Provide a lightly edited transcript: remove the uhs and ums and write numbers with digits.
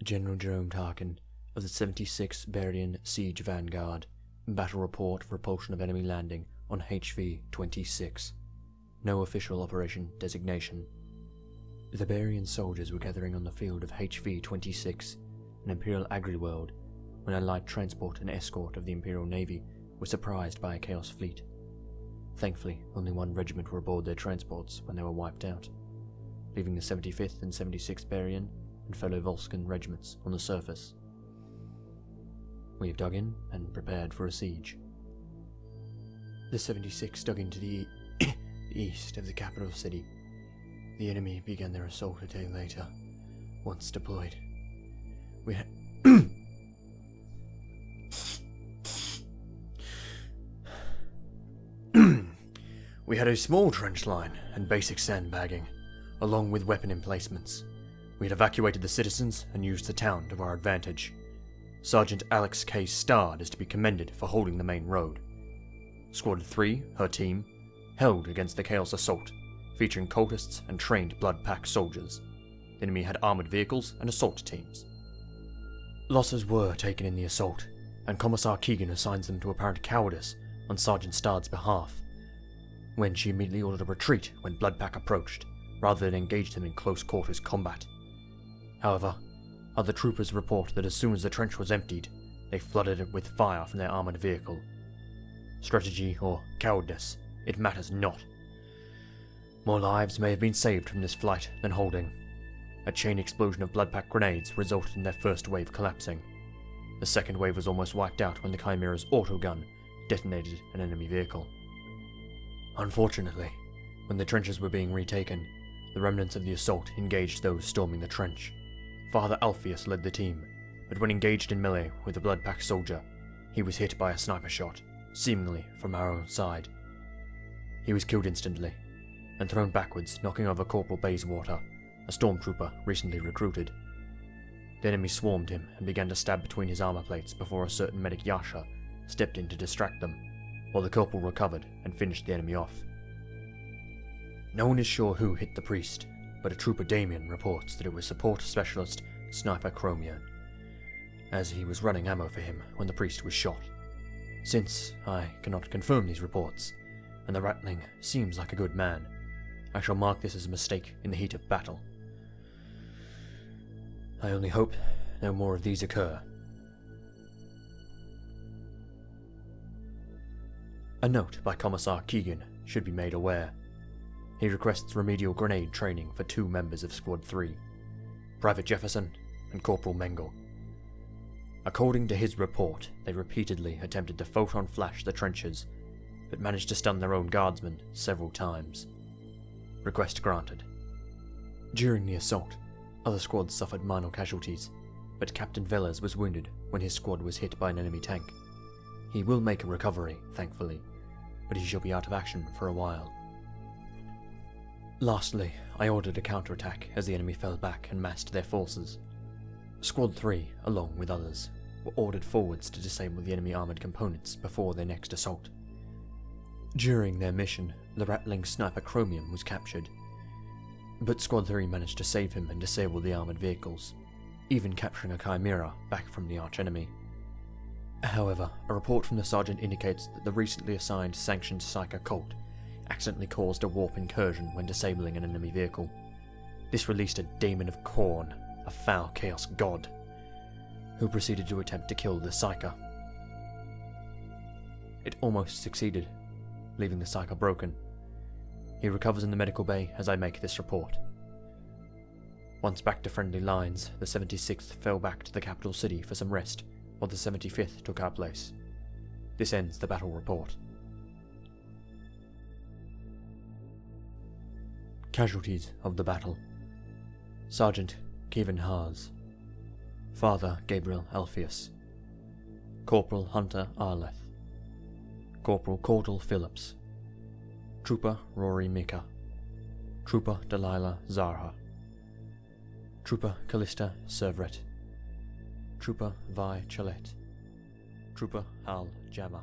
General Jerome Tarkin of the 76th Barian Siege Vanguard. Battle report of repulsion of enemy landing on HV-26. No official operation designation. The Barian soldiers were gathering on the field of HV-26, an Imperial agri-world, when a light transport and escort of the Imperial Navy were surprised by a Chaos fleet. Thankfully, only one regiment were aboard their transports when they were wiped out, leaving the 75th and 76th Barian and fellow Volscan regiments on the surface. We have dug in and prepared for a siege. The 76th dug into the east of the capital city. The enemy began their assault a day later, once deployed. We had We had a small trench line and basic sandbagging, along with weapon emplacements. We had evacuated the citizens and used the town to our advantage. Sergeant Alex K. Stard is to be commended for holding the main road. Squad 3, her team, held against the Chaos assault, featuring cultists and trained Blood Pack soldiers. The enemy had armoured vehicles and assault teams. Losses were taken in the assault, and Commissar Keegan assigns them to apparent cowardice on Sergeant Stard's behalf, when she immediately ordered a retreat when Blood Pack approached, rather than engage them in close quarters combat. However, other troopers report that as soon as the trench was emptied, they flooded it with fire from their armoured vehicle. Strategy or cowardice, it matters not. More lives may have been saved from this flight than holding. A chain explosion of Blood Pack grenades resulted in their first wave collapsing. The second wave was almost wiped out when the Chimera's autogun detonated an enemy vehicle. Unfortunately, when the trenches were being retaken, the remnants of the assault engaged those storming the trench. Father Alpheus led the team, but when engaged in melee with a Blood Pack soldier, he was hit by a sniper shot, seemingly from our own side. He was killed instantly, and thrown backwards, knocking over Corporal Bayswater, a stormtrooper recently recruited. The enemy swarmed him and began to stab between his armor plates before a certain medic Yasha stepped in to distract them, while the corporal recovered and finished the enemy off. No one is sure who hit the priest, but a trooper Damien reports that it was support specialist Sniper Chromium, as he was running ammo for him when the priest was shot. Since I cannot confirm these reports, and the Ratling seems like a good man, I shall mark this as a mistake in the heat of battle. I only hope no more of these occur. A note by Commissar Keegan should be made aware. He requests remedial grenade training for 2 members of Squad 3, Private Jefferson and Corporal Mengel. According to his report, they repeatedly attempted to photon flash the trenches, but managed to stun their own guardsmen several times. Request granted. During the assault, other squads suffered minor casualties, but Captain Velez was wounded when his squad was hit by an enemy tank. He will make a recovery, thankfully, but he shall be out of action for a while. Lastly, I ordered a counterattack as the enemy fell back and massed their forces. Squad 3, along with others, were ordered forwards to disable the enemy armoured components before their next assault. During their mission, the Ratling Sniper Chromium was captured, but Squad 3 managed to save him and disable the armoured vehicles, even capturing a Chimera back from the archenemy. However, a report from the sergeant indicates that the recently assigned sanctioned Psyker cult accidentally caused a warp incursion when disabling an enemy vehicle. This released a Daemon of Khorne, a foul chaos god, who proceeded to attempt to kill the Psyker. It almost succeeded, leaving the Psyker broken. He recovers in the medical bay as I make this report. Once back to friendly lines, the 76th fell back to the capital city for some rest, while the 75th took our place. This ends the battle report. Casualties of the battle. Sergeant Kevin Haas, Father Gabriel Alpheus, Corporal Hunter Arleth, Corporal Cordell Phillips, Trooper Rory Mika, Trooper Delilah Zarha, Trooper Callista Servret, Trooper Vi Chalette, Trooper Hal Jammer.